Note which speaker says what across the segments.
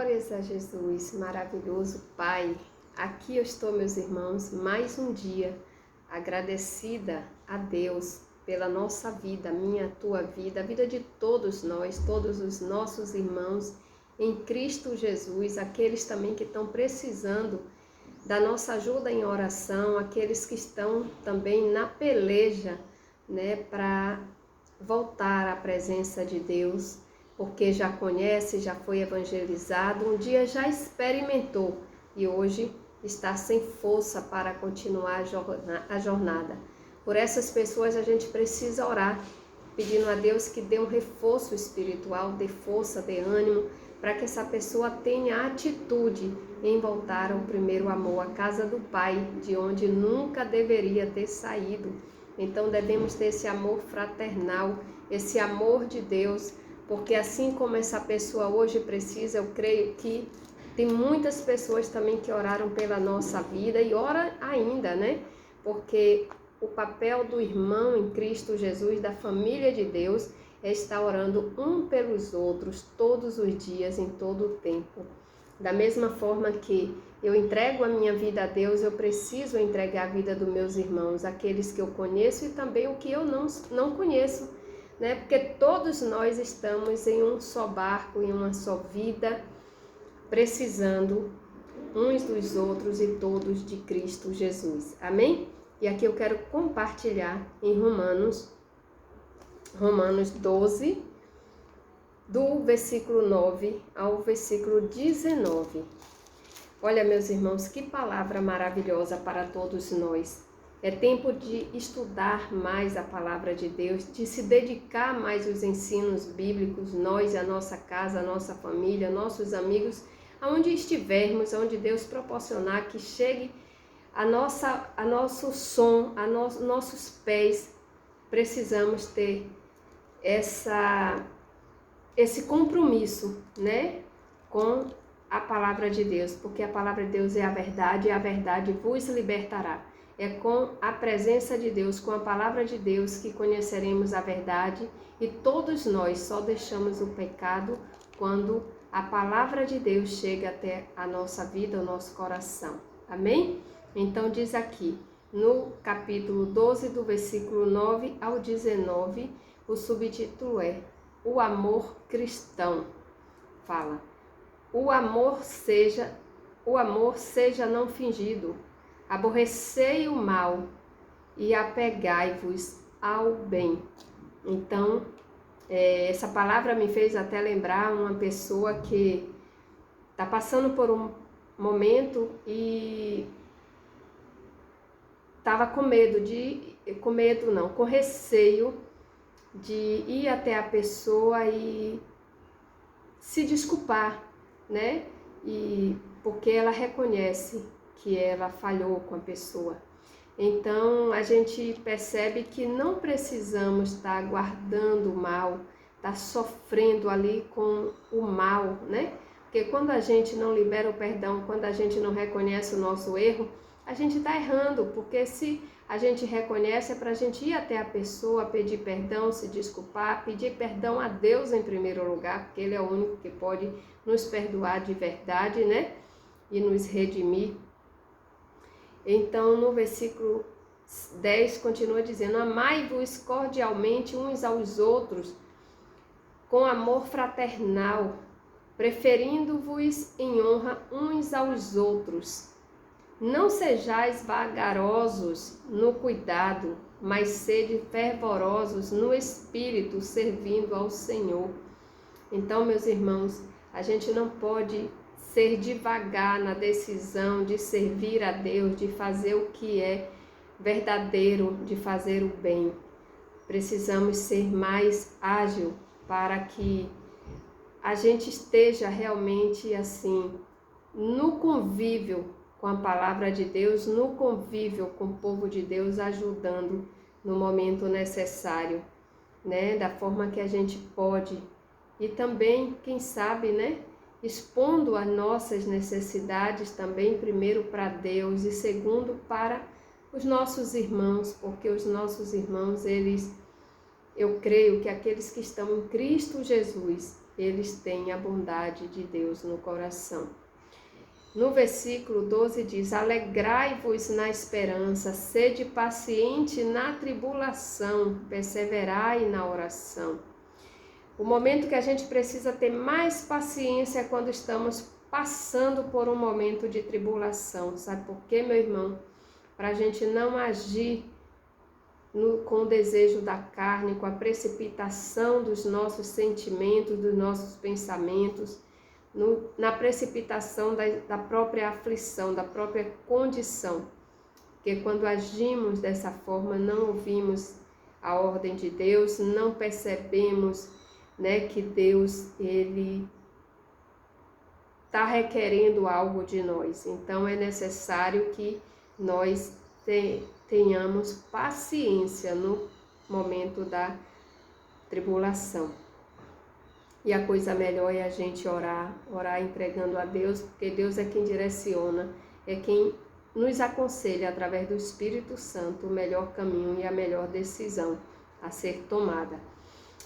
Speaker 1: Glórias a Jesus, maravilhoso Pai. Aqui eu estou, meus irmãos, mais um dia, agradecida a Deus pela nossa vida, minha, tua vida, a vida de todos nós, todos os nossos irmãos em Cristo Jesus, aqueles também que estão precisando da nossa ajuda em oração, aqueles que estão também na peleja, para voltar à presença de Deus, porque já conhece, já foi evangelizado, um dia já experimentou e hoje está sem força para continuar a jornada. Por essas pessoas a gente precisa orar, pedindo a Deus que dê um reforço espiritual, dê força, dê ânimo, para que essa pessoa tenha atitude em voltar ao primeiro amor, a casa do Pai, de onde nunca deveria ter saído. Então devemos ter esse amor fraternal, esse amor de Deus, porque assim como essa pessoa hoje precisa, eu creio que tem muitas pessoas também que oraram pela nossa vida e ora ainda, Porque o papel do irmão em Cristo Jesus, da família de Deus, é estar orando um pelos outros todos os dias, em todo o tempo. Da mesma forma que eu entrego a minha vida a Deus, eu preciso entregar a vida dos meus irmãos, aqueles que eu conheço e também o que eu não conheço, Porque todos nós estamos em um só barco, em uma só vida, precisando uns dos outros e todos de Cristo Jesus. Amém? E aqui eu quero compartilhar em Romanos 12, do versículo 9 ao versículo 19. Olha, meus irmãos, que palavra maravilhosa para todos nós. É tempo de estudar mais a palavra de Deus, de se dedicar mais aos ensinos bíblicos, nós, a nossa casa, a nossa família, nossos amigos, aonde estivermos, aonde Deus proporcionar que chegue a nosso som, nossos pés. Precisamos ter esse compromisso, com a palavra de Deus, porque a palavra de Deus é a verdade e a verdade vos libertará. É com a presença de Deus, com a palavra de Deus que conheceremos a verdade, e todos nós só deixamos o pecado quando a palavra de Deus chega até a nossa vida, o nosso coração. Amém? Então diz aqui, no capítulo 12, do versículo 9 ao 19, o subtítulo é O Amor Cristão. Fala: O amor seja não fingido. Aborrecei o mal e apegai-vos ao bem. Então, essa palavra me fez até lembrar uma pessoa que está passando por um momento e estava com receio de ir até a pessoa e se desculpar, E porque ela reconhece que ela falhou com a pessoa. Então a gente percebe que não precisamos estar guardando o mal, estar sofrendo ali com o mal, Porque quando a gente não libera o perdão, quando a gente não reconhece o nosso erro, a gente está errando, porque se a gente reconhece é para a gente ir até a pessoa, pedir perdão, se desculpar, pedir perdão a Deus em primeiro lugar, porque Ele é o único que pode nos perdoar de verdade, E nos redimir. Então, no versículo 10, continua dizendo: Amai-vos cordialmente uns aos outros, com amor fraternal, preferindo-vos em honra uns aos outros. Não sejais vagarosos no cuidado, mas sede fervorosos no espírito, servindo ao Senhor. Então, meus irmãos, a gente não pode ser devagar na decisão de servir a Deus, de fazer o que é verdadeiro, de fazer o bem. Precisamos ser mais ágil para que a gente esteja realmente assim, no convívio com a palavra de Deus, no convívio com o povo de Deus, ajudando no momento necessário, Da forma que a gente pode. E também, quem sabe, expondo as nossas necessidades também, primeiro para Deus e segundo para os nossos irmãos, porque os nossos irmãos, eu creio que aqueles que estão em Cristo Jesus, eles têm a bondade de Deus no coração. No versículo 12 diz: alegrai-vos na esperança, sede paciente na tribulação, perseverai na oração. O momento que a gente precisa ter mais paciência é quando estamos passando por um momento de tribulação. Sabe por quê, meu irmão? Para a gente não agir com o desejo da carne, com a precipitação dos nossos sentimentos, dos nossos pensamentos, na precipitação da própria aflição, da própria condição. Porque quando agimos dessa forma, não ouvimos a ordem de Deus, não percebemos, que Deus, Ele está requerendo algo de nós. Então é necessário que nós tenhamos paciência no momento da tribulação. E a coisa melhor é a gente orar entregando a Deus, porque Deus é quem direciona, é quem nos aconselha através do Espírito Santo o melhor caminho e a melhor decisão a ser tomada.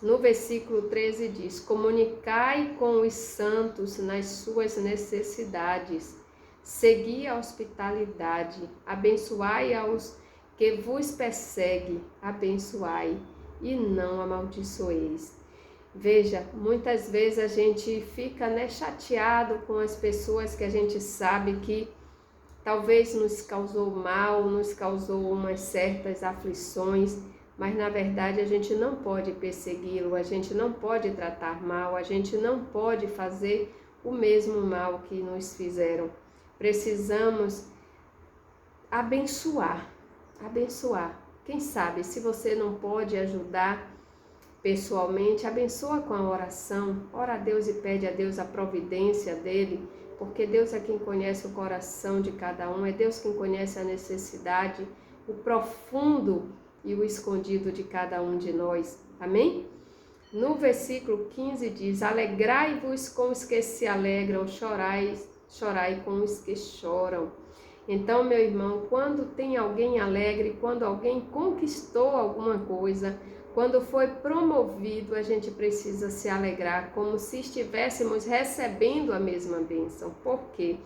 Speaker 1: No versículo 13 diz: comunicai com os santos nas suas necessidades, segui a hospitalidade, abençoai aos que vos perseguem, abençoai e não amaldiçoeis. Veja, muitas vezes a gente fica chateado com as pessoas que a gente sabe que talvez nos causou mal, nos causou umas certas aflições, mas na verdade a gente não pode persegui-lo, a gente não pode tratar mal, a gente não pode fazer o mesmo mal que nos fizeram. Precisamos abençoar. Quem sabe, se você não pode ajudar pessoalmente, abençoa com a oração. Ora a Deus e pede a Deus a providência dele, porque Deus é quem conhece o coração de cada um, é Deus quem conhece a necessidade, o profundo e o escondido de cada um de nós. Amém? No versículo 15 diz: alegrai-vos com os que se alegram, chorai com os que choram. Então, meu irmão, quando tem alguém alegre, quando alguém conquistou alguma coisa, quando foi promovido, a gente precisa se alegrar como se estivéssemos recebendo a mesma bênção. Por quê?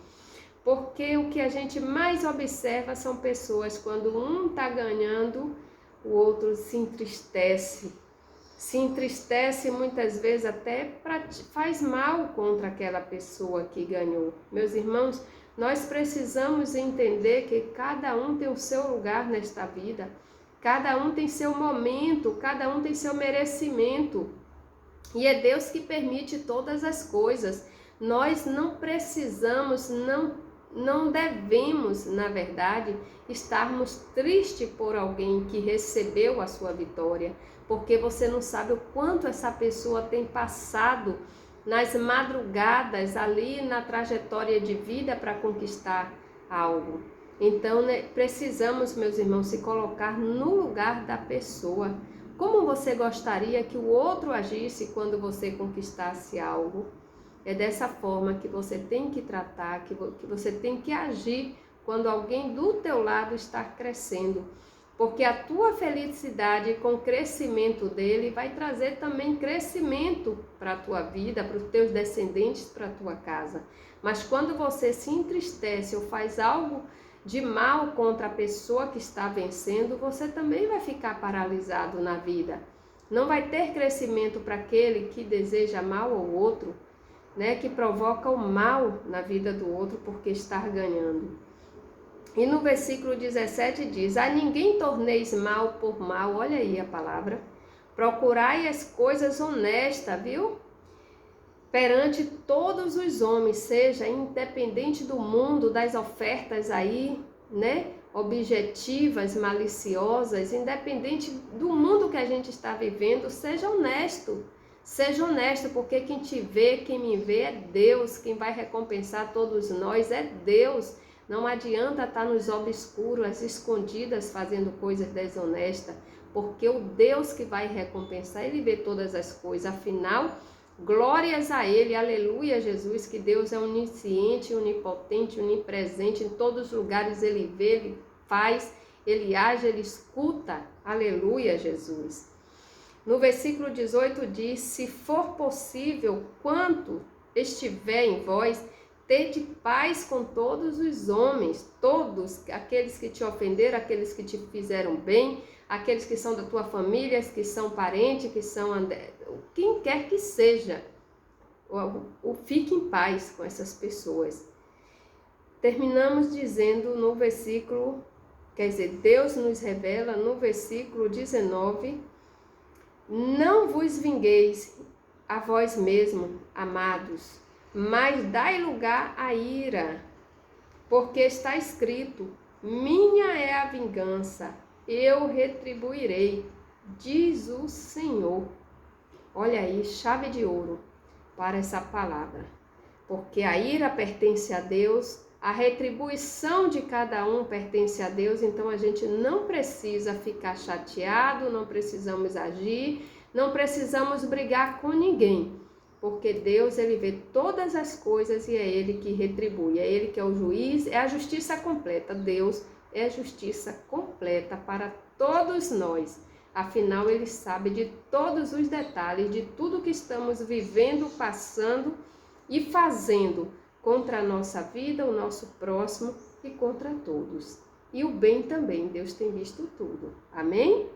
Speaker 1: Porque o que a gente mais observa são pessoas, quando um está ganhando, o outro se entristece. Se entristece muitas vezes até faz mal contra aquela pessoa que ganhou. Meus irmãos, nós precisamos entender que cada um tem o seu lugar nesta vida. Cada um tem seu momento, cada um tem seu merecimento. E é Deus que permite todas as coisas. Nós não precisamos, não devemos, na verdade, estarmos tristes por alguém que recebeu a sua vitória, porque você não sabe o quanto essa pessoa tem passado nas madrugadas ali na trajetória de vida para conquistar algo. Então, precisamos, meus irmãos, se colocar no lugar da pessoa. Como você gostaria que o outro agisse quando você conquistasse algo? É dessa forma que você tem que tratar, que você tem que agir quando alguém do teu lado está crescendo. Porque a tua felicidade com o crescimento dele vai trazer também crescimento para a tua vida, para os teus descendentes, para a tua casa. Mas quando você se entristece ou faz algo de mal contra a pessoa que está vencendo, você também vai ficar paralisado na vida. Não vai ter crescimento para aquele que deseja mal ao outro, que provoca o mal na vida do outro porque está ganhando. E no versículo 17 diz: a ninguém torneis mal por mal, olha aí a palavra, procurai as coisas honestas, viu? Perante todos os homens, seja independente do mundo, das ofertas aí, objetivas, maliciosas, independente do mundo que a gente está vivendo, seja honesto, porque quem te vê, quem me vê é Deus, quem vai recompensar todos nós é Deus. Não adianta estar nos obscuros, às escondidas, fazendo coisas desonestas, porque o Deus que vai recompensar, Ele vê todas as coisas. Afinal, glórias a Ele, aleluia, Jesus, que Deus é onisciente, onipotente, onipresente, em todos os lugares Ele vê, Ele faz, Ele age, Ele escuta, aleluia, Jesus. No versículo 18 diz: se for possível, quanto estiver em vós, tede paz com todos os homens, todos aqueles que te ofenderam, aqueles que te fizeram bem, aqueles que são da tua família, que são parentes, que são quem quer que seja, fique em paz com essas pessoas. Terminamos dizendo no versículo, quer dizer, Deus nos revela no versículo 19: não vos vingueis a vós mesmos, amados, mas dai lugar à ira, porque está escrito: minha é a vingança, eu retribuirei, diz o Senhor. Olha aí, chave de ouro para essa palavra, porque a ira pertence a Deus, a retribuição de cada um pertence a Deus, então a gente não precisa ficar chateado, não precisamos agir, não precisamos brigar com ninguém, porque Deus, ele vê todas as coisas e é ele que retribui, é ele que é o juiz, é a justiça completa. Deus é a justiça completa para todos nós. Afinal, ele sabe de todos os detalhes, de tudo que estamos vivendo, passando e fazendo contra a nossa vida, o nosso próximo e contra todos. E o bem também, Deus tem visto tudo. Amém?